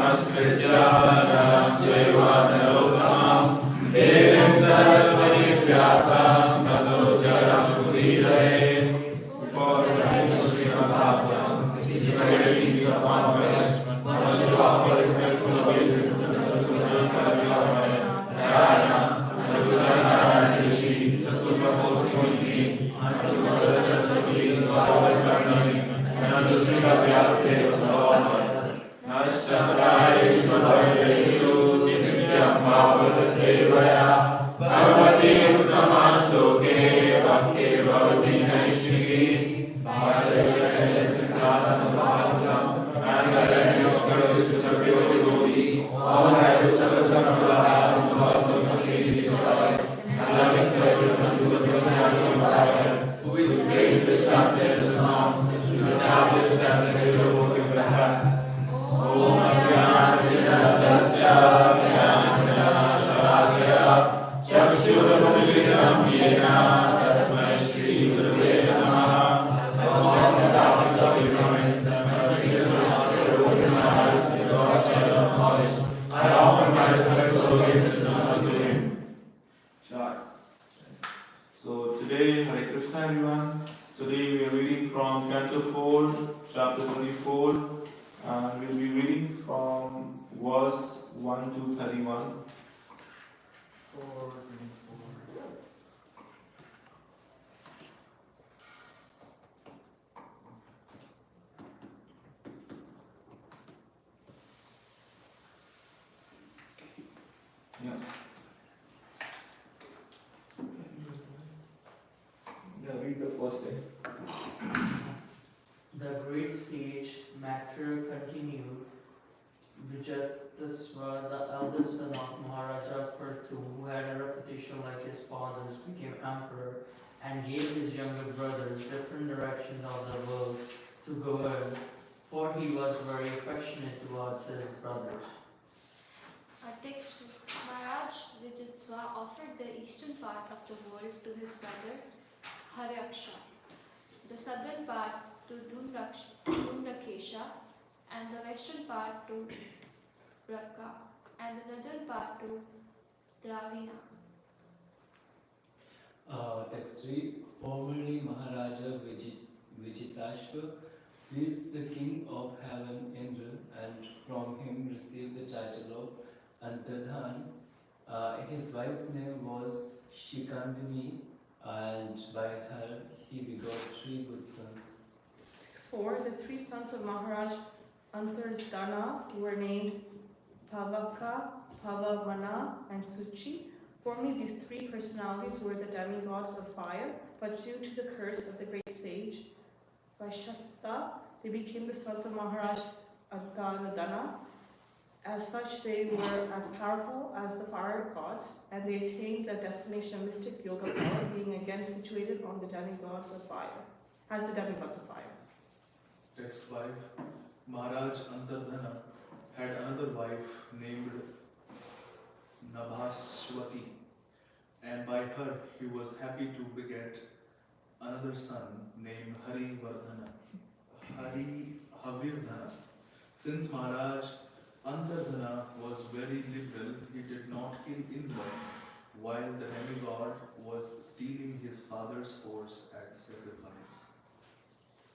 Namaskritya Yeah. Yeah, read the first text. The great sage Mathura continued, Jagatatma, the eldest son of Maharaja Prathu, who had a reputation like his father's, became emperor and gave his younger brothers different directions of the world to govern, for he was very affectionate towards his brothers. Text Maharaj Vijitswa offered the eastern part of the world to his brother Haryaksha, the southern part to Dhumrakesha, and the western part to Raka, and the northern part to Dravina. Text 3. Formerly Maharaja Vijitashva pleased the king of heaven Indra and from him received the title of Antardhan. His wife's name was Shikandini and by her he begot 3 good sons. 4. The 3 sons of Maharaj Antardana were named Pavaka, Pavamana, and Suchi. Formerly, these 3 personalities were the demigods of fire, but due to the curse of the great sage Vaishashta, they became the sons of Maharaj Antardana. As such, they were as powerful as the fire gods, and they attained the destination of mystic yoga power, being again situated on the demigods of fire, as the demigods of fire. Text 5. Maharaj Antardhana had another wife named Nabhaswati, and by her he was happy to beget another son named Havirdhana. Since Maharaj Antardhana was very liberal, he did not kill Indra while the demigod was stealing his father's horse at the sacrifice.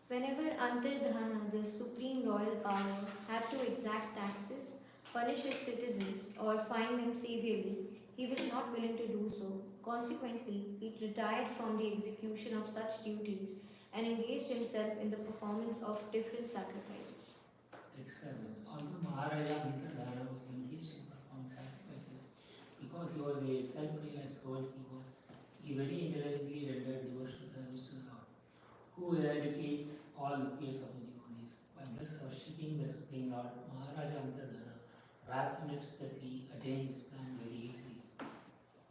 Whenever Antardhana, the supreme royal power, had to exact taxes, punish his citizens, or fine them severely, he was not willing to do so. Consequently, he retired from the execution of such duties and engaged himself in the performance of different sacrifices. Text 7. Although Maharaja Antardhana was engaged in performing sacrifices, because he was a self-realized soul keeper, he very intelligently rendered devotional service to the Lord, who eradicates all the fears of the devotees. By thus worshipping the Supreme Lord, Maharaja Antardhana, wrapped in ecstasy, attained his plan very easily.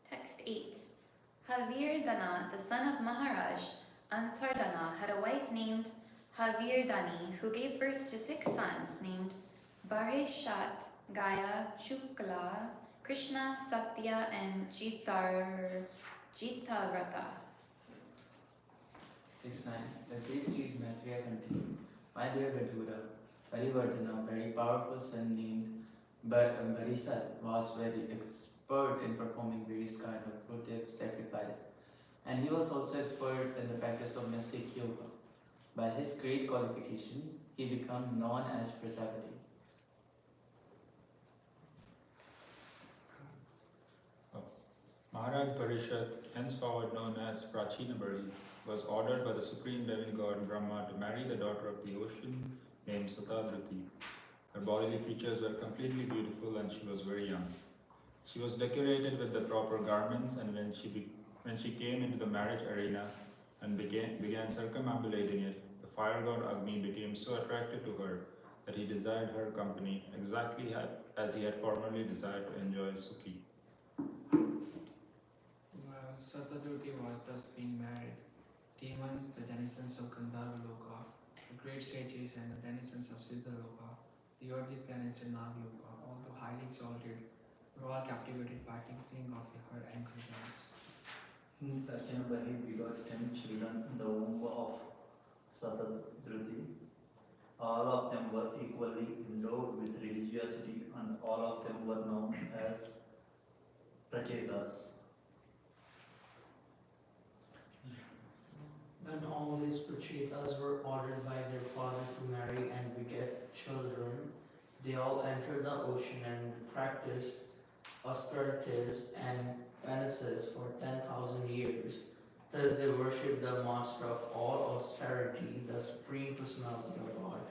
Text 8. Havirdhana, the son of Maharaj Antardhana, had a wife named Havirdhani, who gave birth to 6 sons named Barishat, Gaya, Shukla, Krishna, Satya, and Jitarata. Text 9. The great sage Maitreya continued, My dear Vidura, Parivardhana, a very powerful son named Barisat, was very expert in performing various kinds of fruitive sacrifice, and he was also expert in the practice of mystic yoga. By his great qualification, he became known as Prajapati. Maharaj Parishat, henceforward known as Prachinabari, was ordered by the supreme demigod Brahma to marry the daughter of the ocean named Satadriti. Her bodily features were completely beautiful and she was very young. She was decorated with the proper garments, and when she came into the marriage arena and began circumambulating it, the fire god Agni became so attracted to her that he desired her company exactly as he had formerly desired to enjoy Sukhi. Satadruti was thus being married. Demons, the denizens of Gandharva Loka, the great sages and the denizens of Siddha Loka, the earthly planets in Nagloka, although highly exalted, were all captivated by tinkling of her ankle bells. Prachinabari begot 10 children in the womb of Satadruti. All of them were equally endowed with religiosity, and all of them were known as Prachetas. When all these Prachetas were ordered by their father to marry and beget children, they all entered the ocean and practiced austerities and penances for 10,000 years. Thus they worshipped the master of all austerity, the Supreme Personality of Godhead.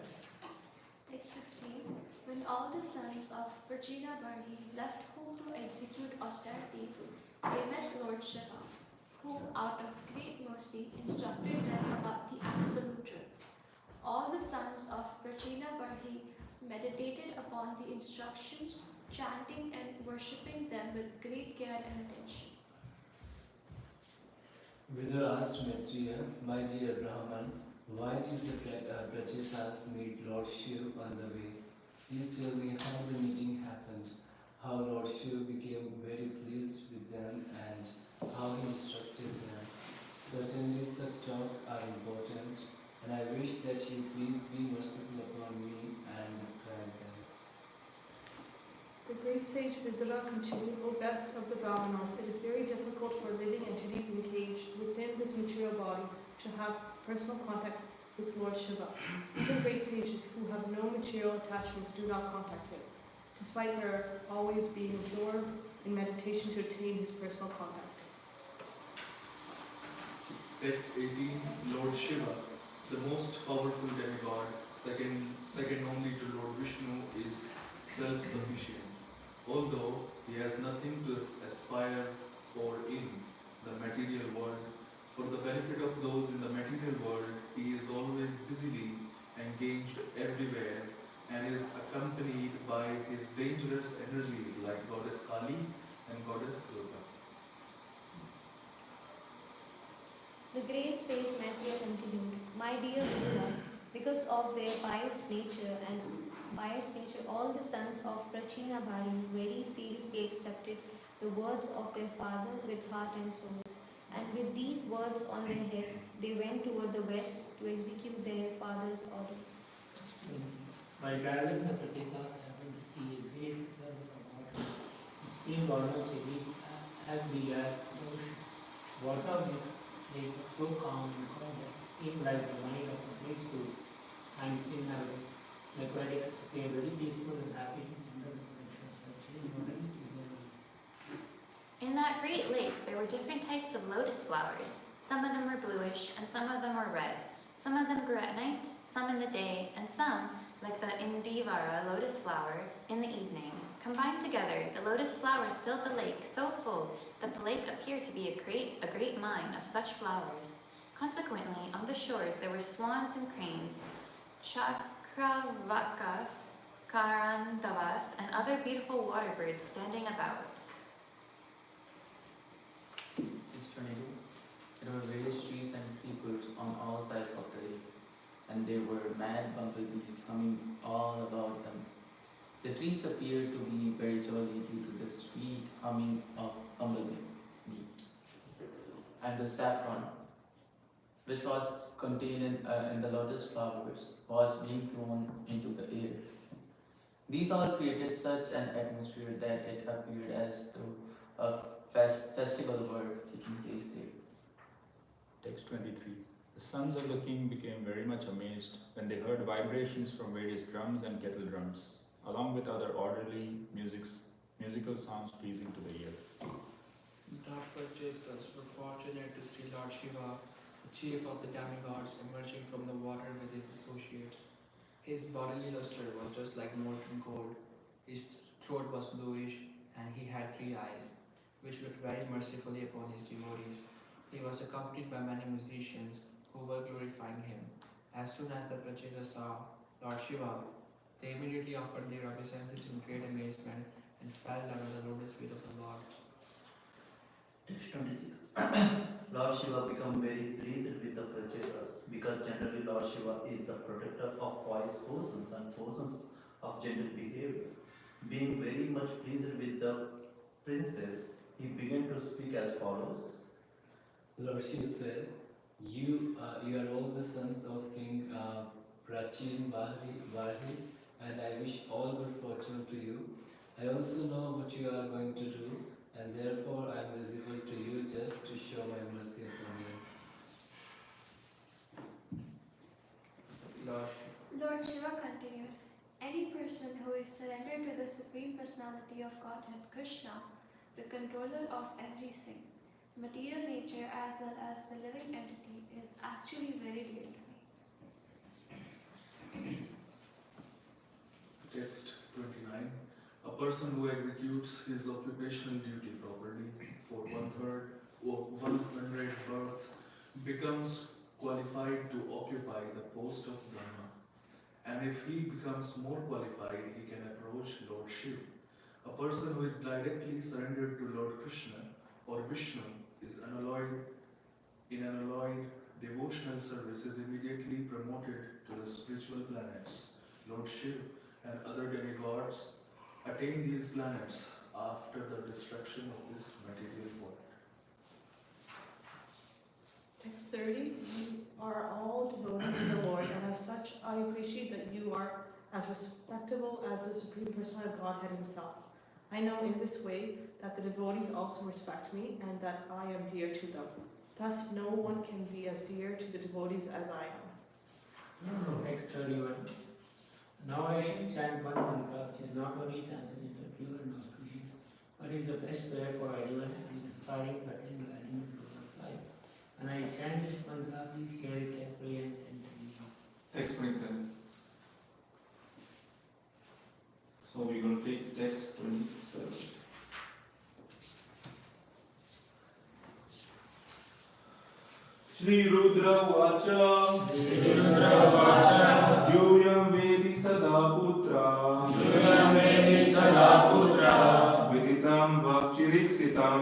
Text 15. When all the sons of Prajinabari left home to execute austerities, they met Lord Shiva, who, out of great mercy, instructed them about the absolute truth. All the sons of Prachina Barhi meditated upon the instructions, chanting and worshipping them with great care and attention. Vidura asked Maitreya, "My dear Brahman, why did the Prachetas meet Lord Shiv on the way? Please tell me how the meeting happened, how Lord Shiv became very pleased with them, and how he instructed them. Certainly such talks are important, and I wish that you please be merciful upon me and describe them." The great sage Vidura continued, "O best of the Brahmanas, it is very difficult for living entities engaged within this material body to have personal contact with Lord Shiva. Even great sages who have no material attachments do not contact him, despite their always being absorbed in meditation to attain his personal contact." Text 18. Lord Shiva, the most powerful demigod, second only to Lord Vishnu, is self-sufficient. Although he has nothing to aspire for in the material world, for the benefit of those in the material world, he is always busily engaged everywhere and is accompanied by his dangerous energies like Goddess Kali and Goddess Durga. The great sage Maitreya continued, "My dear Vidura, because of their pious nature, all the sons of Prachina Bhari very seriously accepted the words of their father with heart and soul. And with these words on their heads, they went toward the west to execute their father's order." While traveling, the Prachetas happened to see a great reservoir of water, which seemed almost as big as the ocean. Water of this lake was so calm and calm that it seemed like the mind of a great soul, and its inhabitants, the aquatics, appeared very peaceful and happy to wonder the connection of such a modern reservoir. In that great lake, there were different types of lotus flowers. Some of them were bluish, and some of them were red. Some of them grew at night, some in the day, and some, like the Indivara lotus flower, in the evening. Combined together, the lotus flowers filled the lake so full that the lake appeared to be a great mine of such flowers. Consequently, on the shores there were swans and cranes, chakravakas, karandavas, and other beautiful water birds standing about. It's tornado. There were various trees and creepers on all sides of the lake, and there were mad bumblebees humming all about them. The trees appeared to be very jolly due to the sweet humming of bumblebees. And the saffron, which was contained in the lotus flowers, was being thrown into the air. These all created such an atmosphere that it appeared as though a festival were taking place there. Text 23. The sons of the king became very much amazed when they heard vibrations from various drums and kettle drums, along with other orderly musical sounds pleasing to the ear. The Prachetas were fortunate to see Lord Shiva, the chief of the demigods, emerging from the water with his associates. His bodily luster was just like molten gold. His throat was bluish, and he had 3 eyes, which looked very mercifully upon his devotees. He was accompanied by many musicians who were glorifying him. As soon as the Prachetas saw Lord Shiva, they immediately offered their obeisances in great amazement and fell down at the lotus feet of the Lord. Text 26. Lord Shiva became very pleased with the Prachetas because generally Lord Shiva is the protector of wise persons and persons of gentle behavior. Being very much pleased with the princess, he began to speak as follows. Lord Shiva said, you are all the sons of King Prachin Barhi, and I wish all good fortune to you. I also know what you are going to do, and therefore I am visible to you just to show my mercy upon you. Lord Shiva continued, any person who is surrendered to the Supreme Personality of Godhead Krishna, the controller of everything, material nature as well as the living entity, is actually very dear to me. Text 29. A person who executes his occupational duty properly for 1/3 or 100 births becomes qualified to occupy the post of Brahma. And if he becomes more qualified, he can approach Lord Shiva. A person who is directly surrendered to Lord Krishna or Vishnu is in unalloyed devotional service is immediately promoted to the spiritual planets. Lord Shiva and other demigods attain these planets after the destruction of this material world. Text 30. You are all devoted to the Lord, and as such, I appreciate that you are as respectable as the Supreme Personality of Godhead Himself. I know in this way that the devotees also respect me and that I am dear to them. Thus, no one can be as dear to the devotees as I am. Text 31. Now I shall chant one mantra which is not only transcendental, pure and auspicious, but is the best prayer for anyone who is aspiring to attain the ultimate goal of life. And I chant this mantra, please hear it carefully and attentively. Text 27. So we're going to take text 27. Shri Rudra Vacha Yuyam Vedi Sada Putra Viditam Vakchiriksitam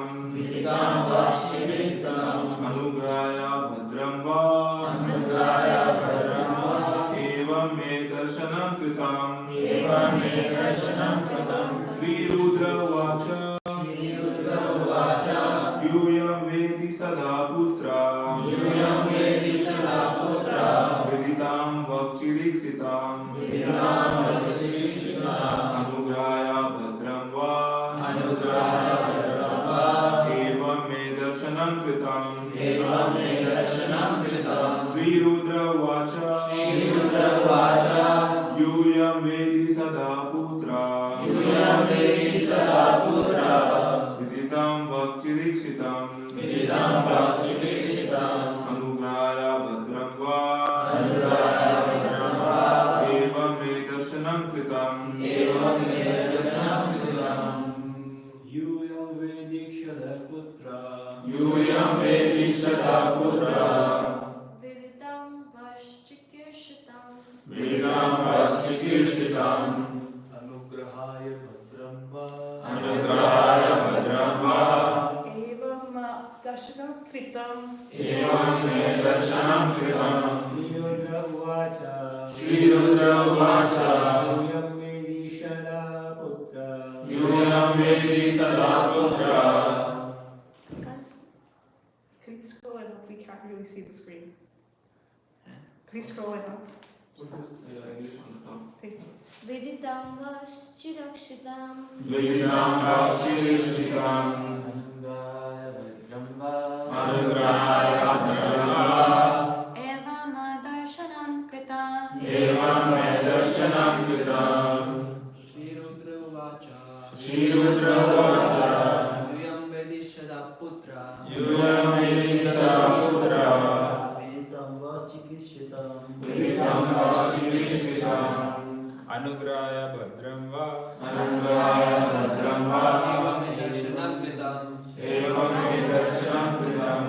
Anugraya Bhadram Va Evam Me Darshanam Kritam Shri Rudra Vacha Yuyam Vedi Sada Putra Viditam Vakchiriksitam Anugraya Bhadram Va Evam Me Darshanam Kritam Shri Rudra Vacha Yuyam Vedi Sada Putra Viditam Vakchiriksitam Anugraya Bhadram Va Evam Me Darshanam Kritam Yuyam Vedi Shadaputra Yuyam Vedi Sada Putra Viditam Vashchikirshtam Viditam Vastikirsitam Anugrahaya Bhadram Va Anugrahaya Bhadram Va Evam Darshanam Kritam Evam Me Darshanam Kritam Shri Rudra Vacha Shri Rudra Vacha Yuyam Vedi Shadaputra Yuyam Vedi Sada Putra. Please scroll it up, we can't really see the screen. Please scroll it up. What is English on the top? Thank you. Viditam Vaschirakshitam Viditam Vakchiriksitam Anugrahaya Bhadram Va Evam darshanam kritam Evam Me Darshanam Kritam Shri Rudra Vacha Shri Rudra Vacha Yuyam Vedi Shada Putra Yuyam Vedi Sada Putra Viditam Vachikishitam Viditam Vakchiriksitam Anugrahaya Bhadram Va Anugrahaya Bhadram Va Evam Me Darshanam Kritam Evam Me Darshanam Kritam.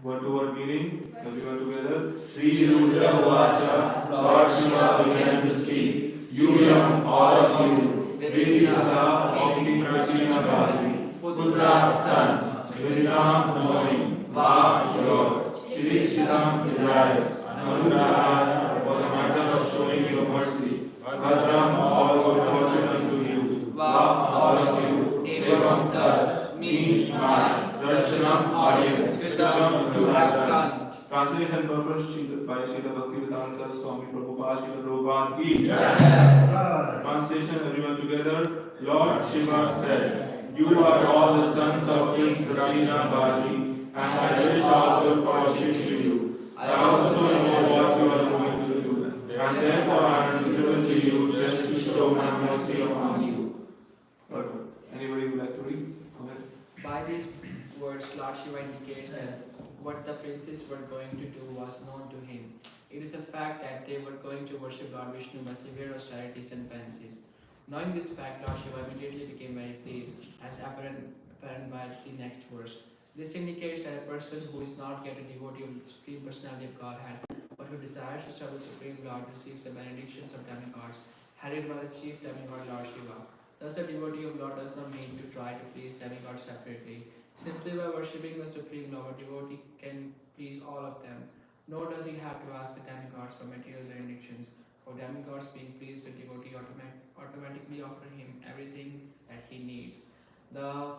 Word meaning, everyone together. Sri Rudra Vacha, Lord Shiva began to speak. Yuyam, all of you, Vedisasa, of the Prachina Bhati, Putra, sons, Viditam, knowing, Va, your, Shirikshitam, desires, Anugrahaya, for the matter of showing your mercy, Bhadram, all good fortune unto you, Va, all of you, Evam, thus, me, my, Darshanam, audience, Kritam, you have done. Translation purpose by Srila Bhaktivedanta Swami Prabhupada Srila Prabhupada ki Jai. Translation everyone together. Lord Shiva said, you are all the sons of King Prachina Bali, and I wish all good fortune to you. I also know what you are going to do, and therefore I am visible to you just to show my mercy upon you. Anybody would like to read? Go ahead. By these words, Lord Shiva indicates that what the princes were going to do was known to him. It is a fact that they were going to worship Lord Vishnu by severe austerities and penances. Knowing this fact, Lord Shiva immediately became very pleased, as apparent by the next verse. This indicates that a person who is not yet a devotee of the Supreme Personality of Godhead, but who desires to serve the Supreme Lord, receives the benedictions of demigods, headed by the chief demigod Lord Shiva. Thus, a devotee of Lord does not need to try to please demigods separately. Simply by worshipping the Supreme Lord, a devotee can please all of them. Nor does he have to ask the demigods for material benedictions, for demigods being pleased with devotee automatically offer him everything that he needs. The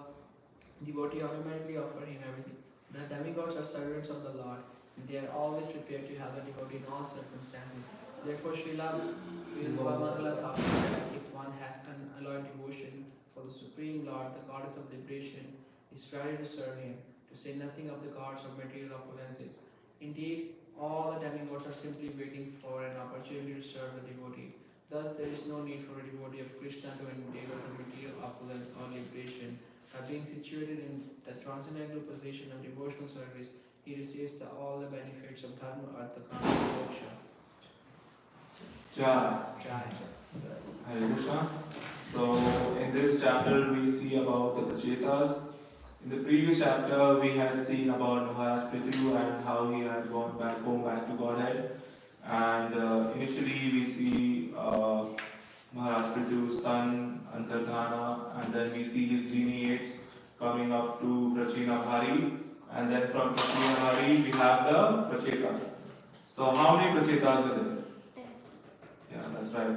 devotee automatically offer him everything. The demigods are servants of the Lord, and they are always prepared to help the devotee in all circumstances. Therefore, Srila Vilvamangala Thakur said, if one has unalloyed devotion for the Supreme Lord, the Goddess of liberation, is ready to serve him, to say nothing of the gods of material opulences. Indeed, all the demigods are simply waiting for an opportunity to serve the devotee. Thus, there is no need for a devotee of Krishna to endeavor for material opulence or liberation. By being situated in the transcendental position of devotional service, he receives all the benefits of dharma, artha, kama, and moksha. Jai. Hare Krishna. So in this chapter we see about the Prachetas. In the previous chapter we had seen about Maharaj Prithu and how he had gone back to Godhead. And initially we see Maharaj Prithu's son Antardhana, and then we see his lineage coming up to Prachinabhari, and then from Prachinabhari we have the Prachetas. So how many Prachetas were there? 10. Yeah, that's right.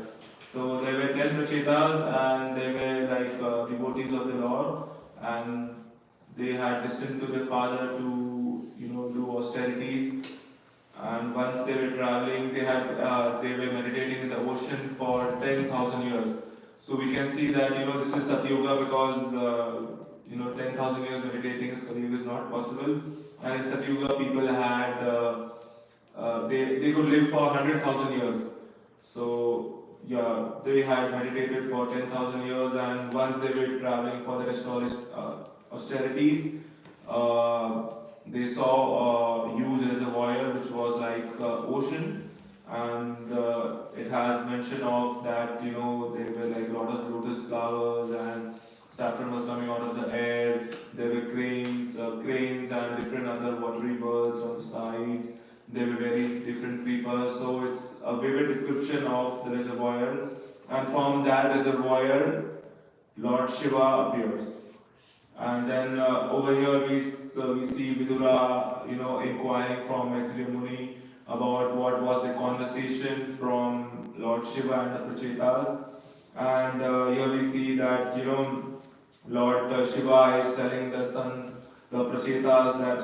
So there were 10 Prachetas, and they were like devotees of the Lord, and they had listened to their father to do austerities. And once they were traveling, they were meditating in the ocean for 10,000 years. So we can see that this is Satyuga, because 10,000 years meditating in Satyuga is not possible. And in Satyuga, people had they could live for 100,000 years. So yeah, they had meditated for 10,000 years, and once they were traveling for the austerities, they saw a huge reservoir which was like ocean, and it has mention of that there were like a lot of lotus flowers, and saffron was coming out of the air. There were cranes and different other watery birds on the sides. There were various different creepers. So it's a vivid description of the reservoir, and from that reservoir Lord Shiva appears. And then over here we see Vidura, inquiring from Maitreya Muni about what was the conversation from Lord Shiva and the Prachetas. And here we see that Lord Shiva is telling the sons, the Prachetas, that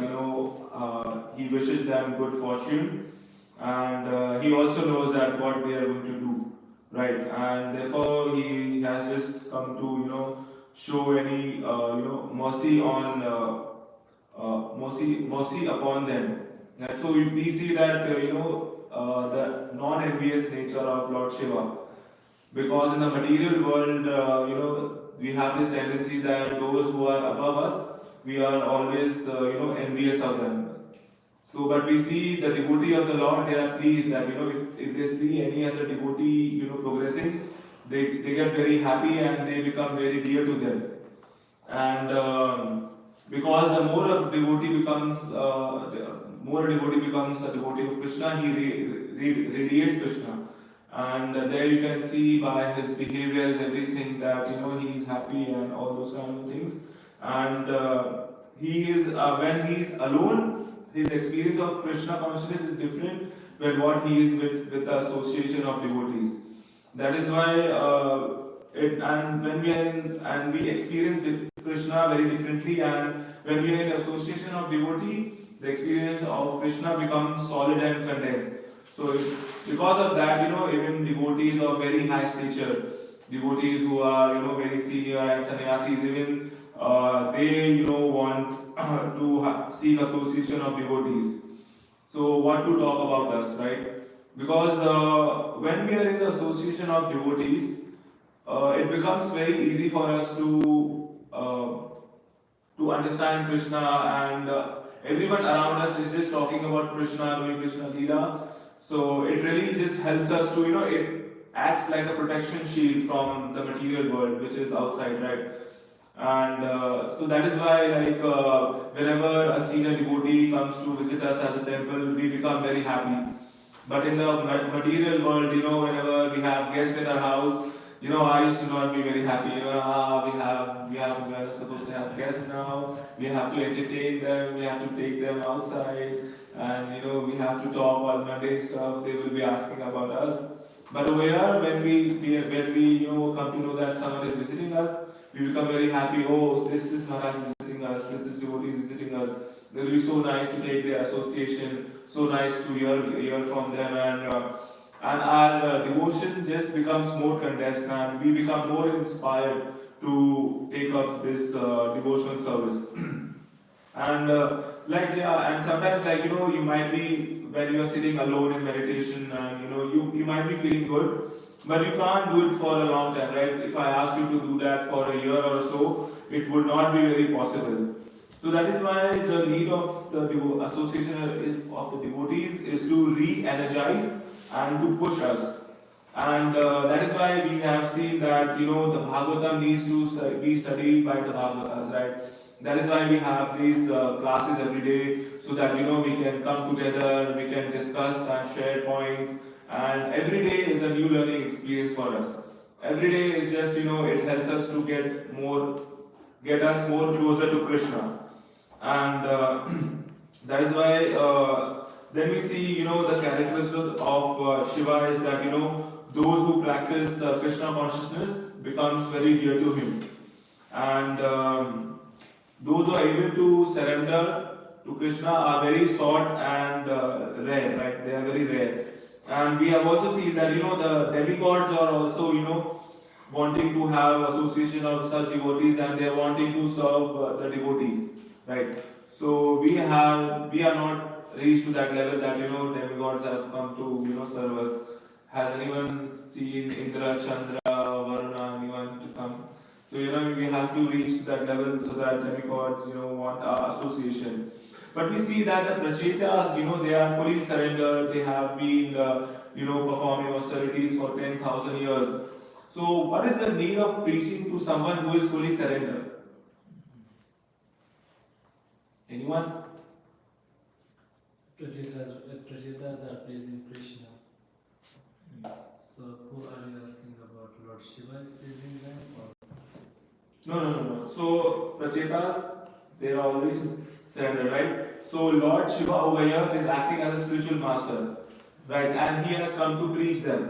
he wishes them good fortune, and he also knows that what they are going to do, right? And therefore he has just come to show any mercy upon them. And so we see that the non-envious nature of Lord Shiva, because in the material world we have this tendency that those who are above us, we are always envious of them. So but we see the devotee of the Lord, they are pleased that if they see any other devotee progressing, they get very happy and they become very dear to them. And because the more a devotee becomes a devotee of Krishna, he radiates Krishna. And there you can see by his behavior and everything that he is happy and all those kind of things. And he is when he is alone, his experience of Krishna consciousness is different than what he is with the association of devotees. That is why we experience Krishna very differently, and when we are in association of devotee, the experience of Krishna becomes solid and condensed. So because of that, even devotees of very high stature, devotees who are very senior and sannyasis, even they want to seek association of devotees. So what to talk about us, right? Because when we are in the association of devotees, it becomes very easy for us to understand Krishna, and everyone around us is just talking about Krishna, doing Krishna Leela. So it really just helps us to acts like a protection shield from the material world, which is outside, right? And so that is why, like, whenever a senior devotee comes to visit us at the temple, we become very happy. But in the material world, whenever we have guests in our house, I used to not be very happy. We are supposed to have guests now. We have to entertain them. We have to take them outside, and we have to talk all mundane stuff. They will be asking about us. But over here, when we come to know that someone is visiting us, we become very happy. Oh, this Maharaj is visiting us. This devotee is visiting us. It will be so nice to take their association. So nice to hear from them, and our devotion just becomes more condensed, and we become more inspired to take up this devotional service. And and sometimes, you might be, when you are sitting alone in meditation, and you might be feeling good, but you can't do it for a long time, right? If I asked you to do that for a year or so, it would not be very possible. So that is why the need of the association of the devotees is to re-energize and to push us. And that is why we have seen that the Bhagavatam needs to be studied by the Bhagavatas, right? That is why we have these classes every day, so that we can come together, we can discuss and share points, and every day is a new learning experience for us. Every day is just it helps us to get us more closer to Krishna, and that is why then we see the characteristic of Shiva is that those who practice Krishna consciousness becomes very dear to him, and those who are able to surrender to Krishna are very sought and rare, right? They are very rare, and we have also seen that the demigods are also wanting to have association of such devotees, and they are wanting to serve the devotees, right? So we are not reached to that level that demigods have come to serve us. Has anyone seen Indra, Chandra, Varuna, anyone to come? So we have to reach to that level so that demigods want our association. But we see that the Prachetas, they are fully surrendered. They have been performing austerities for 10,000 years. So what is the need of preaching to someone who is fully surrendered? Anyone? Prachetas are praising Krishna. So who are you asking about? Lord Shiva is praising them, or? No. So Prachetas, they are always surrendered, right? So Lord Shiva over here is acting as a spiritual master, right? And he has come to preach them.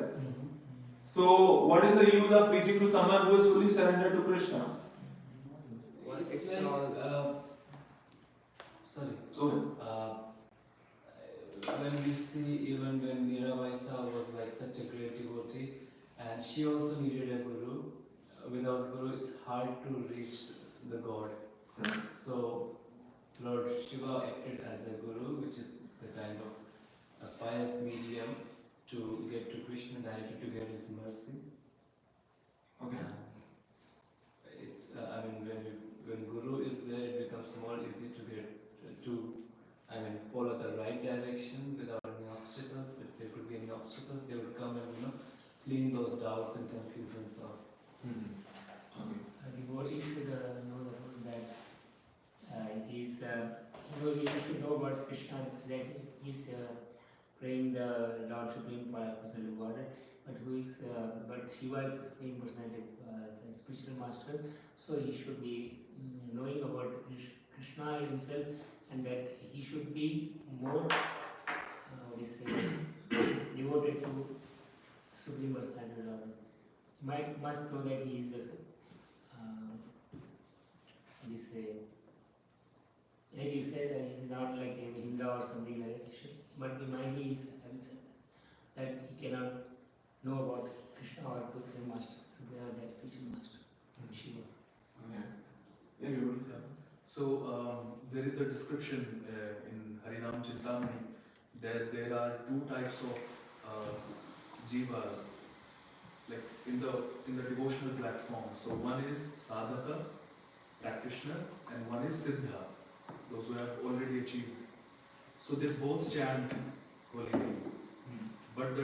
So what is the use of preaching to someone who is fully surrendered to Krishna? It's like, sorry. When we see, even when Miravaisa was like such a great devotee, and she also needed a guru. Without guru, it's hard to reach the God. So Lord Shiva acted as a guru, which is the kind of a pious medium to get to Krishna directly, to get his mercy. Okay. It's when guru is there, it becomes more easy to get to follow the right direction without any obstacles. If there could be any obstacles, they would come and clean those doubts and confusions out. Okay. A devotee should know that he's he should know about Krishna, that he's praying the Lord Supreme Personality of Godhead, but Shiva is the Supreme Personality, spiritual master. So he should be knowing about Krishna himself, and that he should be more devoted to Supreme Personality of Godhead. He must know that he is the like you said, he's not like a Hindu or something like that. But the mind is having sense that he cannot know about Krishna or Supreme Master, that spiritual master, Shiva. Okay. So there is a description in Harinam Chintamani that there are two types of jivas, like in the devotional platform. So one is sadhaka, practitioner, and one is siddha, those who have already achieved. So they both chant holy name, but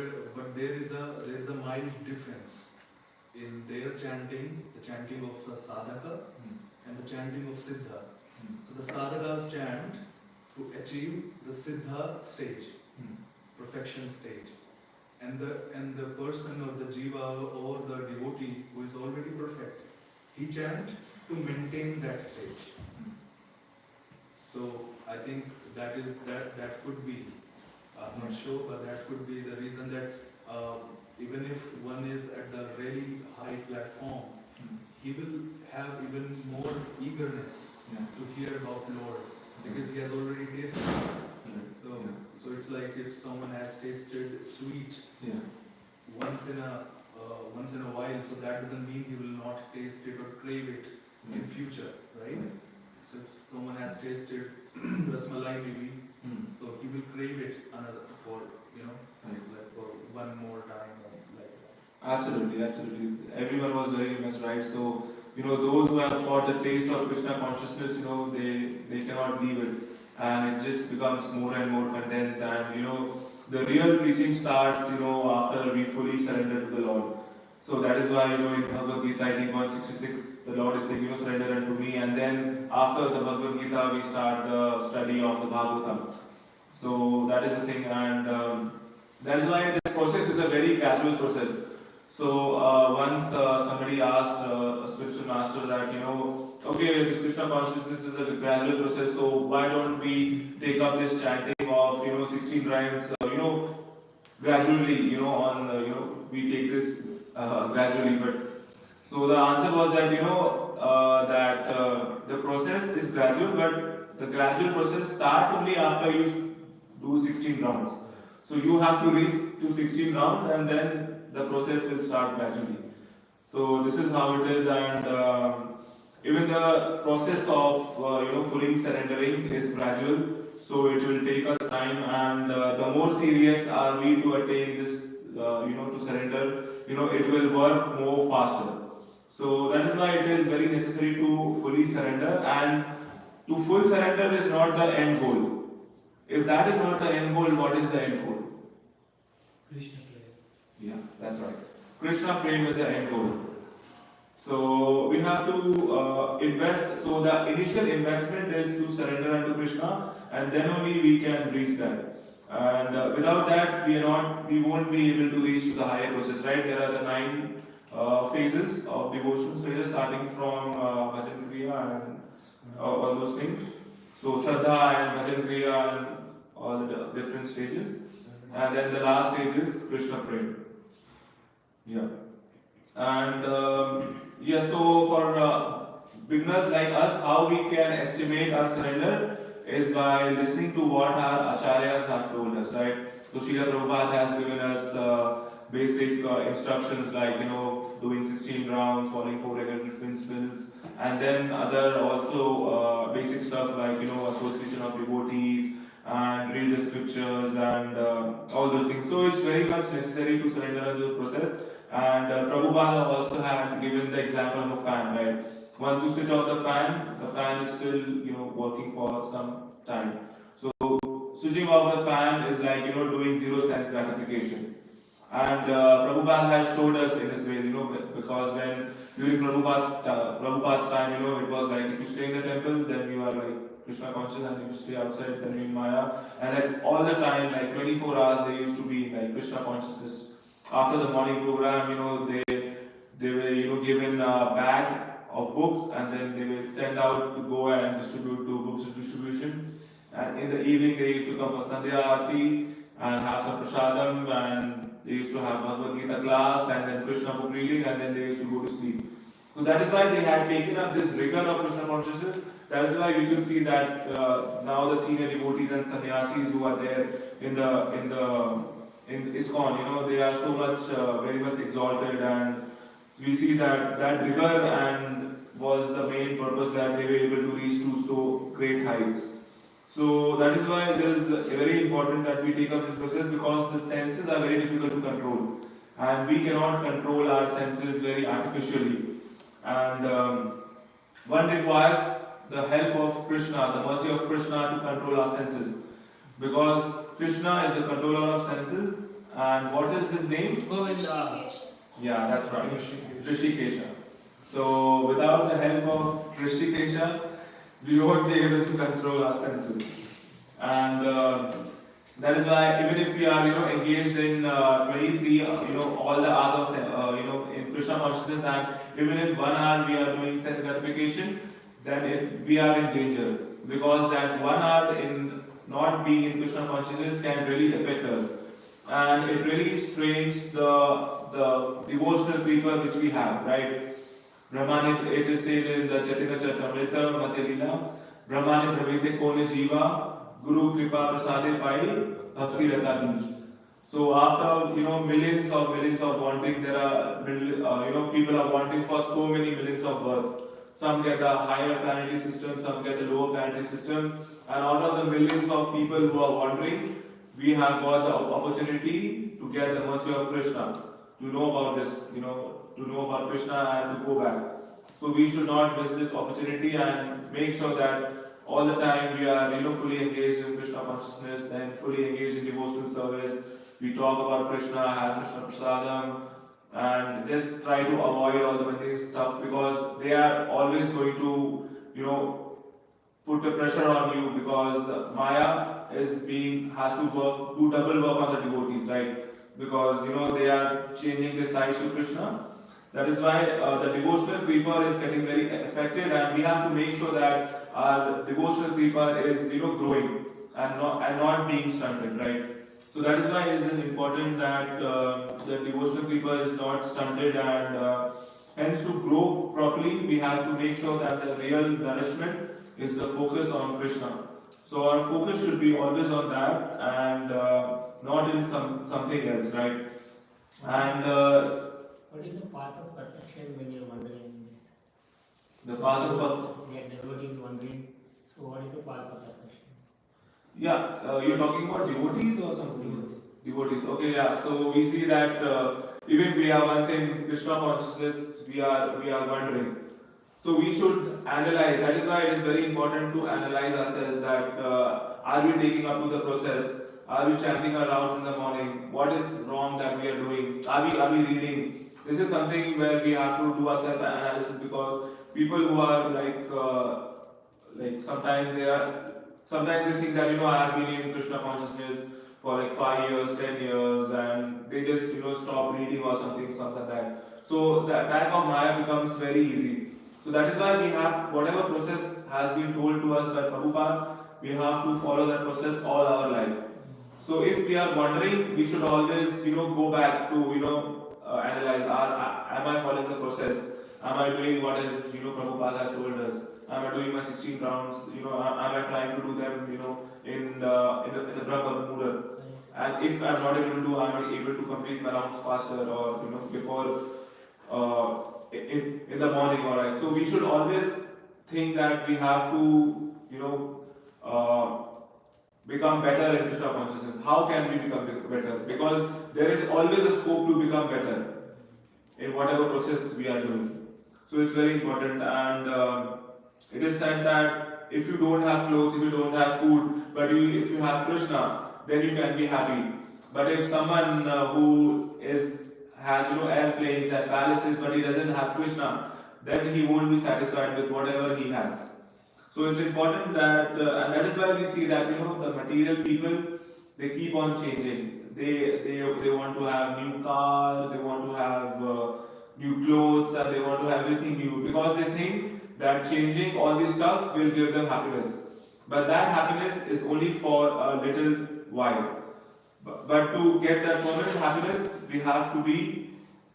there is a mild difference in their chanting, the chanting of sadhaka and the chanting of siddha. So the sadhakas chant to achieve the siddha stage, perfection stage, and the person or the jiva or the devotee who is already perfect, he chant to maintain that stage. So I think that could be, I'm not sure, but that could be the reason that even if one is at the really high platform, he will have even more eagerness to hear about Lord because he has already tasted. So it's like if someone has tasted sweet once in a while, so that doesn't mean he will not taste it or crave it in future, right? So if someone has tasted rasmalai maybe, so he will crave it another for like for one more time like that. Absolutely, absolutely. Everyone was very much right. So, those who have got the taste of Krishna consciousness, they cannot leave it. And it just becomes more and more condensed. And, the real preaching starts, after we fully surrender to the Lord. So that is why, in Bhagavad Gita 18.66, the Lord is saying, surrender unto me. And then after the Bhagavad Gita, we start the study of the Bhagavatam. So that is the thing. And that is why this process is a very gradual process. So once somebody asked a spiritual master that, okay, this Krishna consciousness is a gradual process, so why don't we take up this chanting of, 16 rhymes, gradually, we take this gradually. But so the answer was that, the process is gradual, but the gradual process starts only after you do 16 rounds. So you have to reach to 16 rounds and then the process will start gradually. So this is how it is, and even the process of fully surrendering is gradual. So it will take us time, and the more serious are we to attain this, to surrender, it will work more faster. So that is why it is very necessary to fully surrender, and to full surrender is not the end goal. If that is not the end goal, what is the end goal? Krishna prayer. Yeah, that's right. Krishna praying is the end goal. So we have to invest. So the initial investment is to surrender unto Krishna, and then only we can reach that. And without that, we won't be able to reach to the higher process. Right? There are the 9 phases of devotion. So just starting from bhajan kriya and all those things. So Shraddha and bhajan kriya and all the different stages. And then the last stage is Krishna praying. Yeah. And so for beginners like us, how we can estimate our surrender is by listening to what our acharyas have told us, right? So Srila Prabhupada has given us basic instructions like, doing 16 rounds, following 4 regulative principles, and then other also basic stuff like, association of devotees, and read the scriptures and all those things. So it's very much necessary to surrender under the process. And Prabhupada also had given the example of a fan, right? Once you switch off the fan is still, working for some time. So switching off the fan is like, doing 0 sense gratification. And Prabhupada has showed us in this way, because when during Prabhupada's time, it was like if you stay in the temple, then you are like Krishna conscious, and if you stay outside, then you're in Maya. And then all the time, like 24 hours, they used to be like Krishna consciousness. After the morning program, they were given a bag of books, and then they were sent out to go and distribute to books distribution. And in the evening, they used to come for Sandhya Aarti and have some prasadam, and they used to have Bhagavad Gita class, and then Krishna book reading, and then they used to go to sleep. So that is why they had taken up this rigor of Krishna consciousness. That is why we could see that now the senior devotees and sannyasis who are there in ISKCON, they are so much, very much exalted, and we see that rigor and was the main purpose that they were able to reach to so great heights. So that is why it is very important that we take up this process, because the senses are very difficult to control, and we cannot control our senses very artificially. And one requires the help of Krishna, the mercy of Krishna to control our senses, because Krishna is the controller of senses, And what is his name? Govinda. Yeah, that's right. Rishikesha. So without the help of Rishikesha, we won't be able to control our senses. And that is why even if we are, engaged in 23, all the hours of, in Krishna consciousness, and even if 1 hour we are doing sense gratification, then we are in danger. Because that 1 hour in not being in Krishna consciousness can really affect us. And it really strains the devotional people which we have, right? Brahmani, it is said in the Chaitanya Charitamrita, Madhya Brahmani Pravite Kone Jiva, Guru Kripa Prasade Pai, Bhakti Rata Bij. So after millions of wanting, there are people are wanting for so many millions of births. Some get the higher planetary system, some get the lower planetary system, and out of the millions of people who are wandering, we have got the opportunity to get the mercy of Krishna, to know about this, to know about Krishna and to go back. So we should not miss this opportunity and make sure that all the time we are fully engaged in Krishna consciousness and fully engaged in devotional service. We talk about Krishna, have Krishna Prasadam, and just try to avoid all the mundane stuff because they are always going to, put the pressure on you because the Maya has to do double work on the devotees, right? Because they are changing the sides to Krishna. That is why the devotional creeper is getting very affected, and we have to make sure that our devotional creeper is growing and not being stunted, right? So that is why it is important that the devotional creeper is not stunted, and hence to grow properly, we have to make sure that the real nourishment is the focus on Krishna. So our focus should be always on that and not in something else, right? And what is the path of perfection when you're wondering? The path of perfection? Yeah, the devotee is wondering. So what is the path of perfection? Yeah, you're talking about devotees or something else? Devotees. Okay, yeah. So we see that even we are once in Krishna consciousness, we are wondering. So we should analyze. That is why it is very important to analyze ourselves. That are we taking up to the process? Are we chanting our rounds in the morning? What is wrong that we are doing? Are we reading? This is something where we have to do our self analysis because people who are like sometimes they think that I have been in Krishna consciousness for like 5 years, 10 years, and they just stop reading or something like that. So the attack of Maya becomes very easy. So that is why we have whatever process has been told to us by Prabhupada, we have to follow that process all our life. So if we are wondering, we should always go back to analyze. Am I following the process? Am I doing what is Prabhupada has told us? Am I doing my 16 rounds? Am I trying to do them in the Brahma Muhurat? And if I'm not able to do, I'm able to complete my rounds faster or before in the morning. All right. So we should always think that we have to become better in Krishna consciousness. How can we become better? Because there is always a scope to become better in whatever process we are doing. So it's very important, and it is said that if you don't have clothes, if you don't have food, but if you have Krishna, then you can be happy. But if someone who has airplanes and palaces, but he doesn't have Krishna, then he won't be satisfied with whatever he has. So it's important that, and that is why we see that the material people, they keep on changing. They want to have new car, they want to have new clothes, and they want to have everything new because they think that changing all this stuff will give them happiness. But that happiness is only for a little while. But to get that permanent happiness, we have to be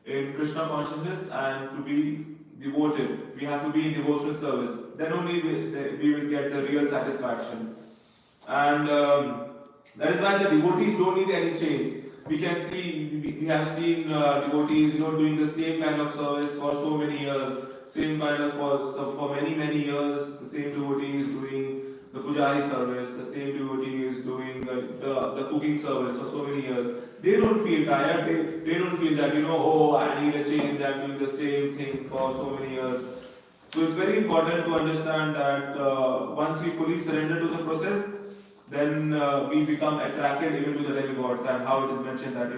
in Krishna consciousness and to be devoted. We have to be in devotional service. Then only we will get the real satisfaction. And that is why the devotees don't need any change. We can see, we have seen devotees, doing the same kind of service for so many years. Same kind of for many years. The same devotee is doing the pujari service. The same devotee is doing the cooking service for so many years. They don't feel tired. They don't feel that oh, I need a change. I'm doing the same thing for so many years. So it's very important to understand that once we fully surrender to the process, then we become attracted even to the demigods, and how it is mentioned that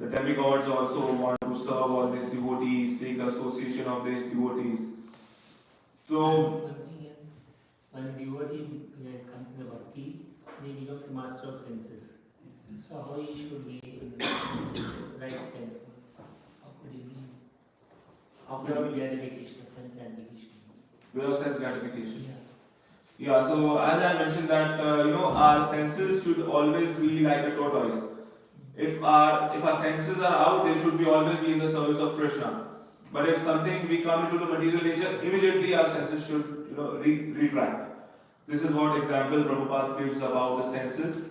the demigods also want to serve all these devotees, take the association of these devotees. So one thing is, when a devotee comes in the bhakti, he becomes a master of senses. So how he should be in the right sense? How could he be? Without gratification, sense gratification. without sense gratification. Yeah. Yeah, so as I mentioned that our senses should always be like a tortoise. If our senses are out, they should be always be in the service of Krishna. But if something we come into the material nature, immediately our senses should retract. This is what example Prabhupada gives about the senses,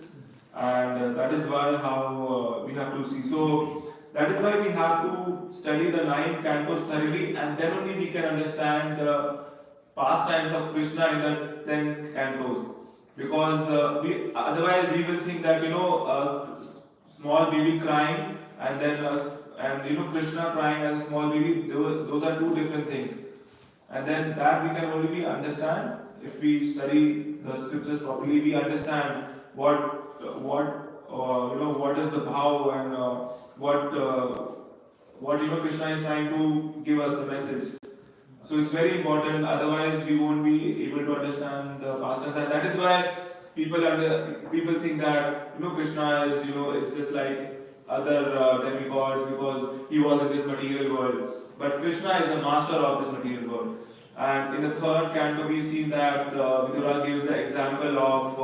and that is why how we have to see. So that is why we have to study the 9 cantos thoroughly, and then only we can understand the pastimes of Krishna in the 10 cantos. Because we otherwise we will think that small baby crying and then Krishna crying as a small baby, those are two different things. And then that we can only understand if we study the scriptures properly. We understand what is the bhav and what Krishna is trying to give us the message. So it's very important. Otherwise, we won't be able to understand the pastimes. And that is why people think that Krishna is just like other demigods because he was in this material world. But Krishna is the master of this material world. And in the 3rd canto, we see that Vidura gives the example of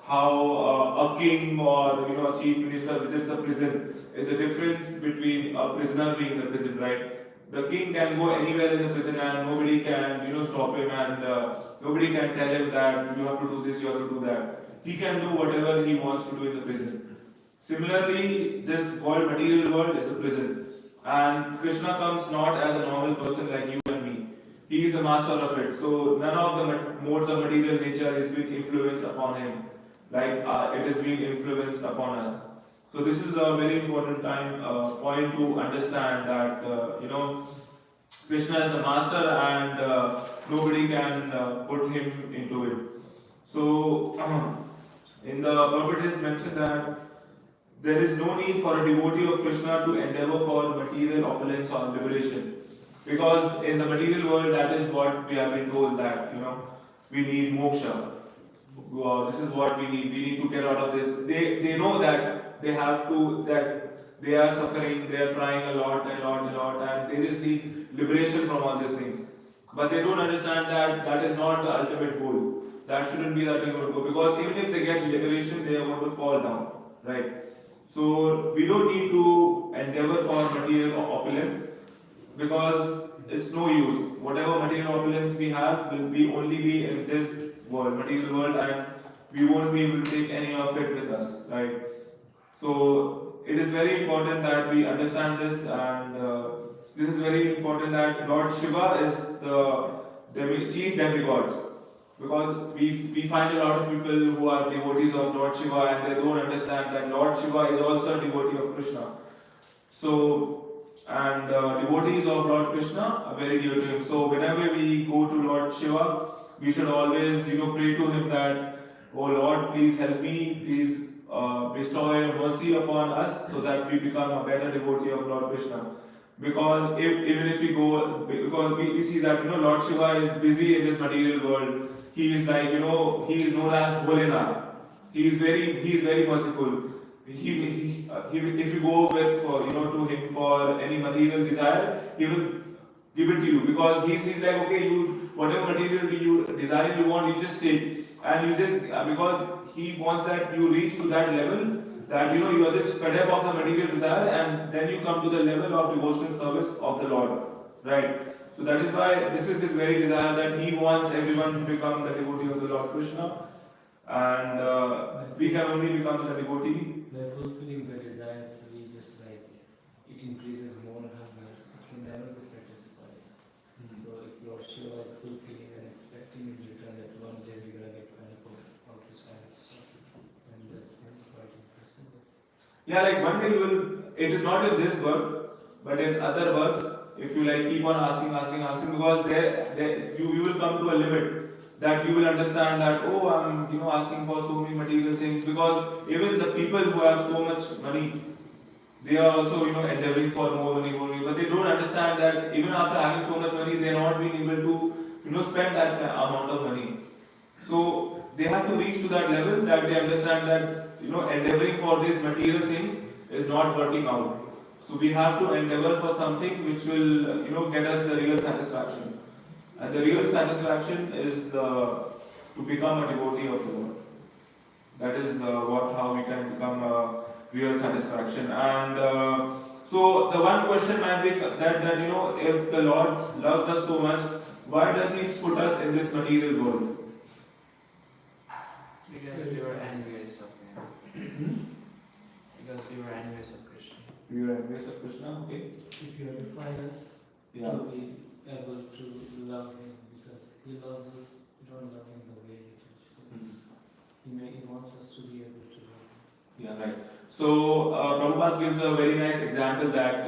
how a king or a chief minister visits a prison. Is a difference between a prisoner being in the prison, right? The king can go anywhere in the prison and nobody can stop him, and nobody can tell him that you have to do this, you have to do that. He can do whatever he wants to do in the prison. Similarly, this world, material world, is a prison, and Krishna comes not as a normal person like you and me. He is the master of it. So none of the modes of material nature is being influenced upon him, like it is being influenced upon us. So this is a very important point to understand that Krishna is the master and nobody can put him into it. So in the Prabhupada it is mentioned that there is no need for a devotee of Krishna to endeavor for material opulence or liberation, because in the material world that is what we have been told that we need moksha. This is what we need. We need to get out of this. They know that they have to, that they are suffering, they are trying a lot, and they just need liberation from all these things. But they don't understand that that is not the ultimate goal. That shouldn't be the ultimate goal, because even if they get liberation, they are going to fall down, right? So we don't need to endeavor for material opulence, because it's no use. Whatever material opulence we have will be only be in this world, material world, and we won't be able to take any of it with us, right? So it is very important that we understand this, and this is very important that Lord Shiva is the chief demigods, because we find a lot of people who are devotees of Lord Shiva and they don't understand that Lord Shiva is also a devotee of Krishna. So and devotees of Lord Krishna are very dear to him. So whenever we go to Lord Shiva, we should always pray to him that, oh Lord, please help me, please bestow your mercy upon us so that we become a better devotee of Lord Krishna. Because even if we go, because we see that Lord Shiva is busy in this material world. He is like he is known as Bholenath. He is very merciful. If you go with to him for any material desire, he will give it to you, because he's like, okay, you whatever material you desire, you want, you just take, and you just because he wants that you reach to that level that you are just fed up of the material desire, and then you come to the level of devotional service of the Lord, right? So that is why this is his very desire, that he wants everyone to become the devotee of the Lord Krishna, and we can only become the devotee by fulfilling the desires. We just like it increases more hunger. It can never be satisfied. So if Lord Shiva is fulfilling and expecting in return that one day we're gonna get money for all such kind of stuff, and that seems quite impressive. Yeah, like one day you will, it is not in this work, but in other works, if you like keep on asking, because you will come to a limit that you will understand that, oh, I'm asking for so many material things, because even the people who have so much money, they are also endeavoring for more money, but they don't understand that even after having so much money, they are not being able to spend that amount of money. So they have to reach to that level that they understand that endeavoring for these material things is not working out. So we have to endeavor for something which will get us the real satisfaction. And the real satisfaction is to become a devotee of the Lord. That is how we can become a real satisfaction. And so the one question might be that if the Lord loves us so much, why does He put us in this material world? Because we were envious of Him. Because we were envious of Krishna. We were envious of Krishna, okay? To purify us, Yeah. to be able to love Him, because He loves us, we don't love Him the way He is. So He wants us to be able to love Him. Yeah, right. So Prabhupada gives a very nice example that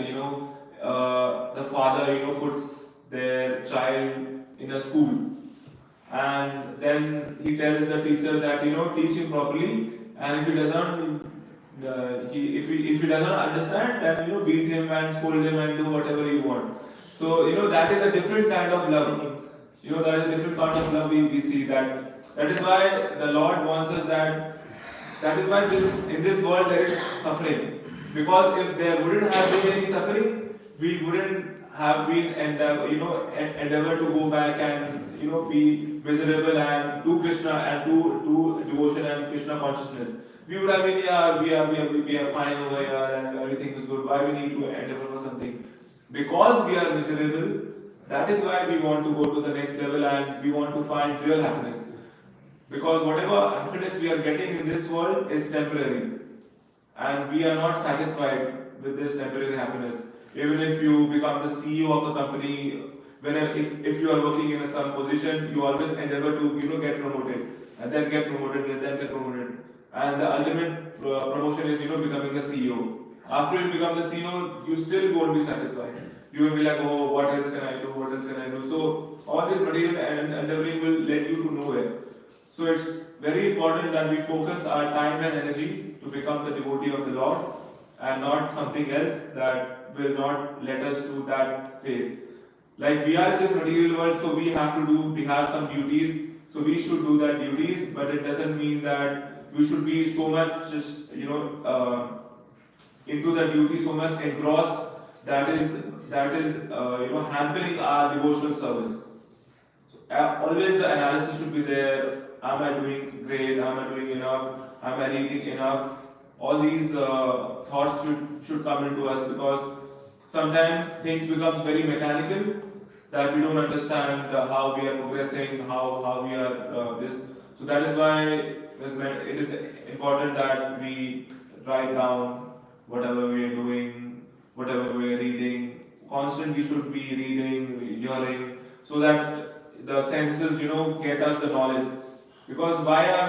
the father puts their child in a school, and then he tells the teacher that teach him properly, and if he doesn't if he doesn't understand, then beat him and scold him and do whatever you want. So that is a different kind of love. That is a different kind of love we see that. That is why the Lord wants us that is why in this world there is suffering. Because if there wouldn't have been any suffering, we wouldn't have been endeavor to go back and be miserable and do Krishna and do devotion and Krishna consciousness. We would have been, we are fine over here and everything is good. Why we need to endeavor for something? Because we are miserable, that is why we want to go to the next level and we want to find real happiness. Because whatever happiness we are getting in this world is temporary. And we are not satisfied with this temporary happiness. Even if you become the CEO of the company, if you are working in some position, you always endeavor to get promoted, and then get promoted, and then get promoted. And the ultimate promotion is becoming a CEO. After you become the CEO, you still won't be satisfied. You will be like, oh, what else can I do? What else can I do? So all this material and endeavoring will lead you to nowhere. So it's very important that we focus our time and energy to become the devotee of the Lord, and not something else that will not let us to that phase. Like we are in this material world, so we have some duties, so we should do that duties, but it doesn't mean that we should be so much just into the duty, so much engrossed that is hampering our devotional service. So, always the analysis should be there. Am I doing great? Am I doing enough? Am I reading enough? All these thoughts should come into us, because sometimes things becomes very mechanical, that we don't understand how we are progressing, how we are this. So that is why it is important that we write down whatever we are doing, whatever we are reading. Constantly should be reading, hearing, so that the senses get us the knowledge. Because why are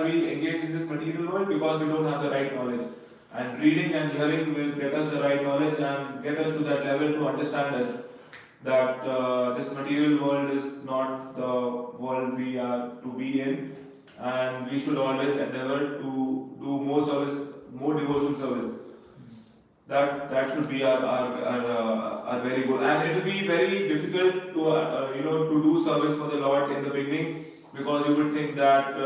we engaged in this material world? Because we don't have the right knowledge. And reading and hearing will get us the right knowledge and get us to that level to understand us that this material world is not the world we are to be in, and we should always endeavor to do more service, more devotional service. That should be our very goal, and it will be very difficult to do service for the Lord in the beginning, because you would think that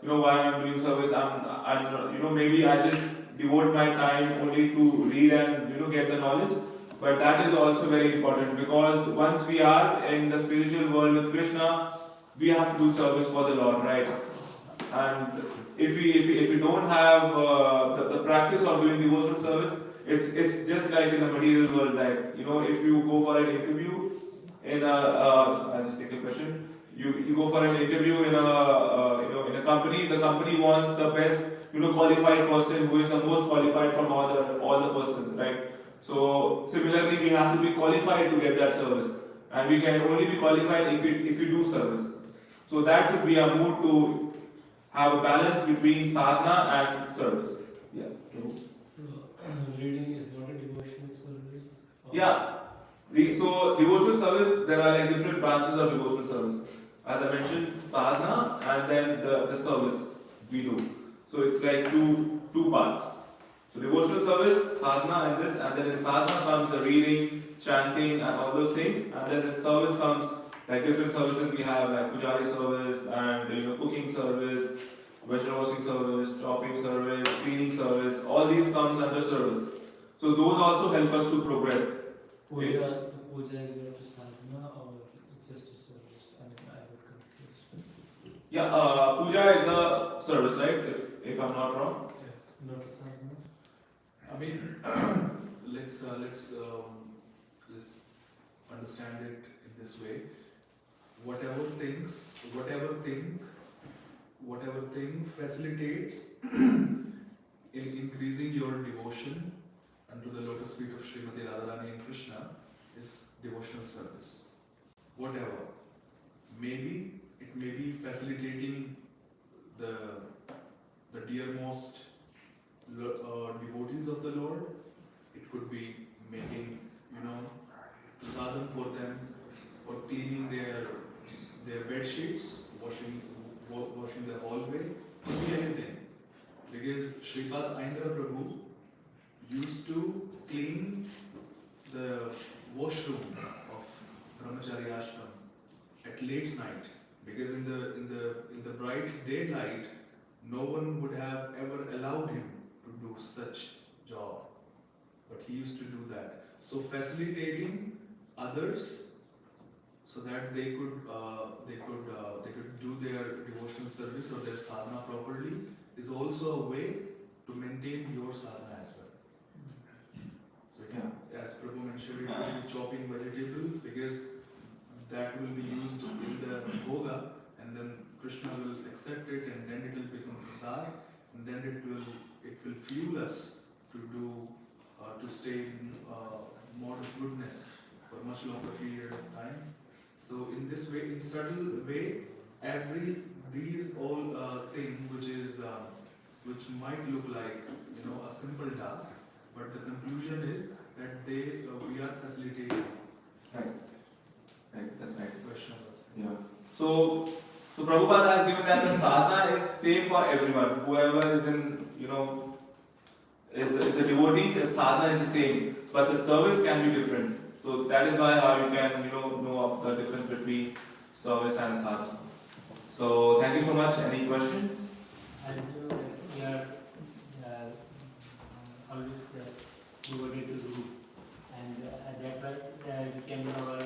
why I'm doing service, I'm maybe I just devote my time only to read and get the knowledge. But that is also very important, because once we are in the spiritual world with Krishna, we have to do service for the Lord, right? And if we don't have the practice of doing devotional service, it's just like in the material world. Like if you go for an interview in I'll just take a question. You go for an interview in a company. The company wants the best qualified person who is the most qualified from all the persons, right? So similarly, we have to be qualified to get that service, and we can only be qualified if we do service. So that should be our mood, to have a balance between sadhana and service. Yeah. So reading is not a devotional service, Yeah. So devotional service, there are like different branches of devotional service. As I mentioned, sadhana and then the service we do. So it's like two parts. So devotional service, sadhana and this, and then in sadhana comes the reading, chanting and all those things, and then in service comes like different services we have like pujari service and cooking service, vegetable washing service, chopping service, cleaning service, all these comes under service. So those also help us to progress. Puja, so puja is not a sadhana or just a service? I mean, I would confuse. Yeah, puja is a service, right? If I'm not wrong. Yes, not a sadhana. I mean, let's understand it in this way. Whatever thing facilitates in increasing your devotion unto the lotus feet of Srimati Radharani and Krishna is devotional service. Whatever. Maybe it may be facilitating the dearmost devotees of the Lord. It could be making, prasadam for them, or cleaning their bed sheets, washing the hallway. It could be anything. Because Shripad Aindra Prabhu used to clean the washroom of Brahmachari Ashram at late night, because in the bright daylight, no one would have ever allowed him to do such job, but he used to do that. So facilitating others so that they could do their devotional service or their sadhana properly is also a way to maintain your sadhana as well. So as Prabhu mentioned, it will be chopping vegetable, because that will be used in the bhoga, and then Krishna will accept it, and then it will become prasad, and then it will fuel us to stay in mode of goodness for much longer period of time. So in this way, in subtle way, these all things which might look like a simple task, but the conclusion is that we are facilitating. Right. That's right. Question was. Yeah. So Prabhupada has given that the sadhana is same for everyone. Whoever is in, is a devotee, the sadhana is the same, but the service can be different. So that is why how you can, know the difference between service and sadhana. So thank you so much. Any questions? As you are always devoted to do, and that was we can always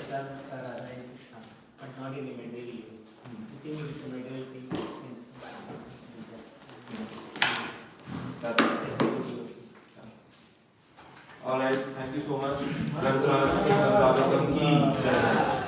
serve Radha and Krishna, but not in a material way. I think it's a material thing. That's right. All right. Thank you so much. Jagatatma ki jai.